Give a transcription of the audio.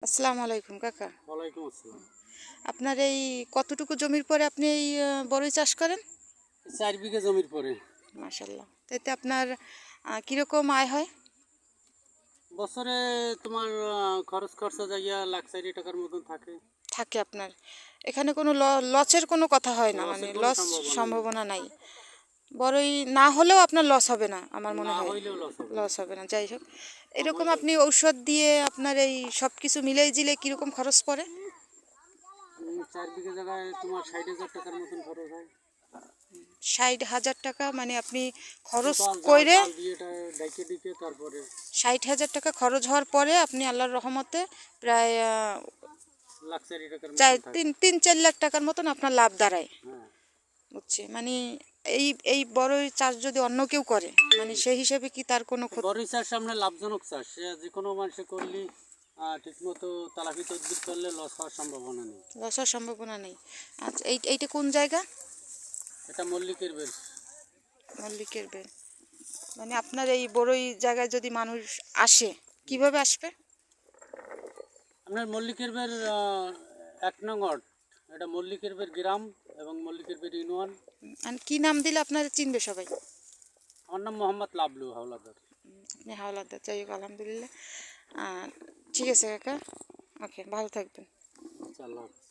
আসসালামু আলাইকুম কাকা। ওয়ালাইকুম আসসালাম। আপনার এই কতটুকু জমির পরে আপনি এই বড়ই চাষ করেন? 4 বিঘা জমির পরে মাশাল্লাহ। তাতে আপনার কীরকম আয় হয়? বছরে তোমার খরচ খরচা যাইয়া লাখ 4 টাকার মতন থাকে। থাকে আপনার এখানে কোনো লসের কোনো কথা হয় না, মানে লসের কোনো লস সম্ভাবনা নেই। সম্ভাবনা নাই। বড়ই না হলেও আপনার লস হবে না আমার মনে না হয়। হইলেও লস হবে না। লস হবে না, যাই হোক। কম এরকম হইলেও আপনি ঔষধ দিয়ে আপনার এই সব কিছু মিলাই জিলে কীরকম খরচ পড়ে? 4 বিঘা জায়গায় তোমার 60,000 টাকার মতন খরচ হয়। 60,000 টাকা মানে আপনি খরচ টোটাল জাল করে টাল দিয়ে এটা ডাইকে ডিকে তারপরে 60,000 টাকা খরচ হওয়ার পরে আপনি আল্লাহর রহমতে প্রায় লাখ 4 টাকার চার মতন থাকে। তিন তিন 4 লাখ টাকার মতন আপনার লাভ দাঁড়ায়। হ্যাঁ। বুঝছি, মানে এই এই বড়ই চাষ যদি অন্য কেউ করে, মানে সেই হিসেবে কি তার কোনো বড়ি চাষ সামনে লাভজনক চাষ, সে যে কোনো মানুষে করলে ঠিকমতো তালাফি তদবির করলে লস হওয়ার সম্ভাবনা নেই। লসের সম্ভাবনা নেই? আচ্ছা, এইটা কোন জায়গা? এটা মল্লিকের বেশ। মল্লিকের বেল। মানে আপনার এই বড়ই জায়গায় যদি মানুষ আসে, কিভাবে আসবে? আপনার মল্লিকের বের 1 নং ওয়ার্ড, এটা মল্লিকের বের গ্রাম এবং মল্লিকের বের ইউনিয়ন। আর কি নাম দিলে আপনারা চিনবে সবাই? আমার নাম মোহাম্মদ লাবলু হাওলাদার। আপনি হাওলাদার, যাই হোক আলহামদুলিল্লাহ। ঠিক আছে কাকা, ওকে, ভালো থাকবেন। আচ্ছা, আল্লাহ হাফেজ।